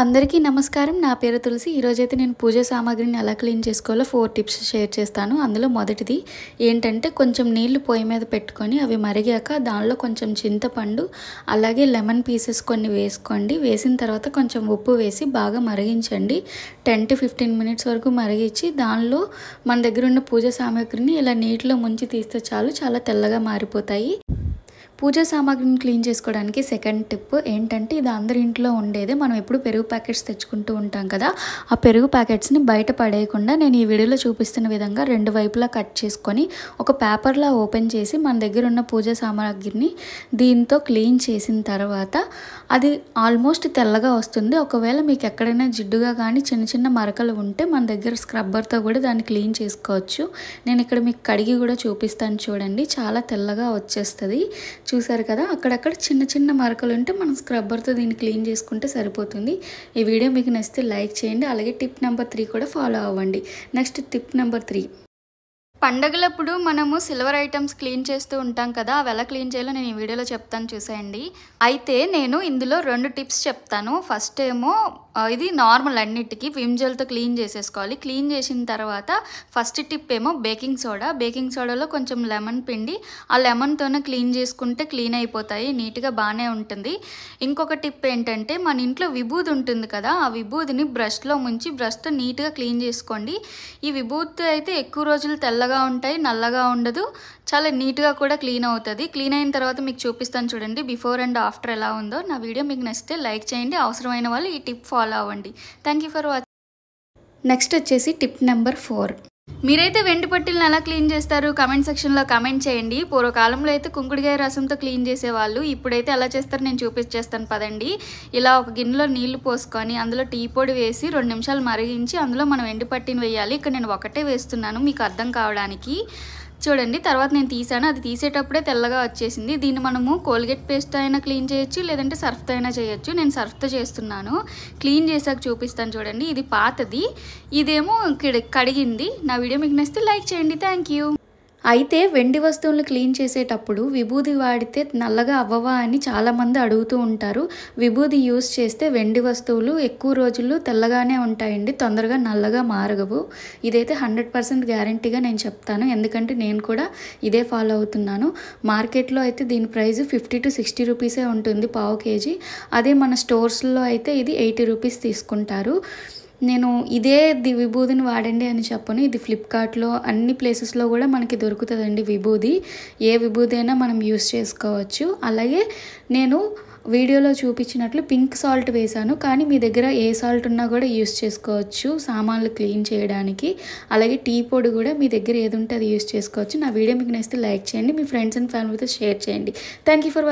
అందరికీ నమస్కారం. నా పేరు తులసి. ఈరోజైతే నేను పూజ సామాగ్రిని ఎలా క్లీన్ చేసుకోవాలో 4 టిప్స్ షేర్ చేస్తాను. అందులో మొదటిది ఏంటంటే కొంచెం నీళ్లు పొయ్యి మీద పెట్టుకొని అవి మరిగాక దానిలో కొంచెం చింతపండు అలాగే లెమన్ పీసెస్ కొన్ని వేసుకోండి. వేసిన తర్వాత కొంచెం ఉప్పు వేసి బాగా మరిగించండి. 10 to 15 మినిట్స్ వరకు మరిగించి దానిలో మన దగ్గర ఉన్న పూజ సామాగ్రిని ఇలా నీటిలో ముంచి తీస్తే చాలు, చాలా తెల్లగా మారిపోతాయి. పూజ సామాగ్రిని క్లీన్ చేసుకోవడానికి సెకండ్ టిప్ ఏంటంటే ఇది అందరి ఇంట్లో ఉండేదే. మనం ఎప్పుడు పెరుగు ప్యాకెట్స్ తెచ్చుకుంటూ ఉంటాం కదా, ఆ పెరుగు ప్యాకెట్స్ని బయట పడేయకుండా నేను ఈ వీడియోలో చూపిస్తున్న విధంగా 2 వైపులా కట్ చేసుకొని ఒక పేపర్లా ఓపెన్ చేసి మన దగ్గర ఉన్న పూజ సామాగ్రిని దీంతో క్లీన్ చేసిన తర్వాత అది ఆల్మోస్ట్ తెల్లగా వస్తుంది. ఒకవేళ మీకు ఎక్కడైనా జిడ్డుగా కానీ చిన్న చిన్న మరకలు ఉంటే మన దగ్గర స్క్రబ్బర్తో కూడా దాన్ని క్లీన్ చేసుకోవచ్చు. నేను ఇక్కడ మీకు కడిగి కూడా చూపిస్తాను చూడండి, చాలా తెల్లగా వచ్చేస్తుంది. చూసారు కదా, అక్కడక్కడ చిన్న చిన్న మరకలు ఉంటే మనం స్క్రబ్బర్తో దీన్ని క్లీన్ చేసుకుంటే సరిపోతుంది. ఈ వీడియో మీకు నచ్చితే లైక్ చేయండి. అలాగే టిప్ నెంబర్ 3 కూడా ఫాలో అవ్వండి. నెక్స్ట్ టిప్ నెంబర్ 3, పండగలప్పుడు మనము సిల్వర్ ఐటమ్స్ క్లీన్ చేస్తూ ఉంటాం కదా, అవి ఎలా క్లీన్ చేయాలో నేను ఈ వీడియోలో చెప్తాను చూసేయండి. అయితే నేను ఇందులో 2 టిప్స్ చెప్తాను. ఫస్ట్ ఏమో ఇది నార్మల్ అన్నిటికీ విమ్ జెల్తో క్లీన్ చేసేసుకోవాలి. క్లీన్ చేసిన తర్వాత ఫస్ట్ టిప్ ఏమో బేకింగ్ సోడా. బేకింగ్ సోడాలో కొంచెం లెమన్ పిండి ఆ లెమన్తోనే క్లీన్ చేసుకుంటే క్లీన్ అయిపోతాయి, నీట్గా బాగానే ఉంటుంది. ఇంకొక టిప్ ఏంటంటే మన ఇంట్లో విభూది ఉంటుంది కదా, ఆ విభూదిని బ్రష్లో ముంచి బ్రష్తో నీట్గా క్లీన్ చేసుకోండి. ఈ విభూతి అయితే ఎక్కువ రోజులు తెల్లగా ఉంటాయి, నల్లగా ఉండదు, చాలా నీట్గా కూడా క్లీన్ అవుతుంది. క్లీన్ అయిన తర్వాత మీకు చూపిస్తాను చూడండి బిఫోర్ అండ్ ఆఫ్టర్ ఎలా ఉందో. నా వీడియో మీకు నచ్చితే లైక్ చేయండి, అవసరమైన వాళ్ళు ఈ టిప్ ఫాలో అవ్వండి. Thank you for watching. Next వచ్చేసి టిప్ నెంబర్ 4. మీరైతే వెండి పట్టీలను ఎలా క్లీన్ చేస్తారు కామెంట్ సెక్షన్లో కామెంట్ చేయండి. పూర్వకాలంలో అయితే కుంకుడుకాయ రసంతో క్లీన్ చేసేవాళ్ళు, ఇప్పుడైతే ఎలా చేస్తారో నేను చూపించేస్తాను పదండి. ఇలా ఒక గిన్నెలో నీళ్లు పోసుకొని అందులో టీ పొడి వేసి 2 నిమిషాలు మరిగించి అందులో మనం వెండి పట్టీని వేయాలి. ఇక్కడ నేను ఒకటే వేస్తున్నాను మీకు అర్థం కావడానికి. చూడండి, తర్వాత నేను తీసాను, అది తీసేటప్పుడే తెల్లగా వచ్చేసింది. దీన్ని మనము కోల్గేట్ పేస్ట్ అయినా క్లీన్ చేయొచ్చు, లేదంటే సర్ఫ్తో అయినా చేయొచ్చు. నేను సర్ఫ్తో చేస్తున్నాను. క్లీన్ చేసాక చూపిస్తాను చూడండి. ఇది పాతది, ఇదేమో కడిగింది. నా వీడియో మీకు నచ్చితే లైక్ చేయండి. Thank you. అయితే వెండి వస్తువులు క్లీన్ చేసేటప్పుడు విభూది వాడితే నల్లగా అవ్వవా అని చాలామంది అడుగుతూ ఉంటారు. విభూది యూస్ చేస్తే వెండి వస్తువులు ఎక్కువ రోజులు తెల్లగానే ఉంటాయండి, తొందరగా నల్లగా మారగవు. ఇదైతే 100% గ్యారంటీగా నేను చెప్తాను, ఎందుకంటే నేను కూడా ఇదే ఫాలో అవుతున్నాను. మార్కెట్లో అయితే దీని ప్రైస్ 50 to 60 రూపీసే ఉంటుంది పావు కేజీ. అదే మన స్టోర్స్లో అయితే ఇది 80 రూపీస్ తీసుకుంటారు. నేను ఇదే విభూదిని వాడండి అని చెప్పను, ఇది ఫ్లిప్కార్ట్లో అన్ని ప్లేసెస్లో కూడా మనకి దొరుకుతుందండి విభూది. ఏ విభూది అయినా మనం యూస్ చేసుకోవచ్చు. అలాగే నేను వీడియోలో చూపించినట్లు పింక్ సాల్ట్ వేశాను, కానీ మీ దగ్గర ఏ సాల్ట్ ఉన్నా కూడా యూస్ చేసుకోవచ్చు సామాన్లు క్లీన్ చేయడానికి. అలాగే టీ పొడి కూడా మీ దగ్గర ఏది ఉంటే అది యూస్ చేసుకోవచ్చు. నా వీడియో మీకు నచ్చితే లైక్ చేయండి, మీ ఫ్రెండ్స్ అండ్ ఫ్యామిలీతో షేర్ చేయండి. Thank you for watching.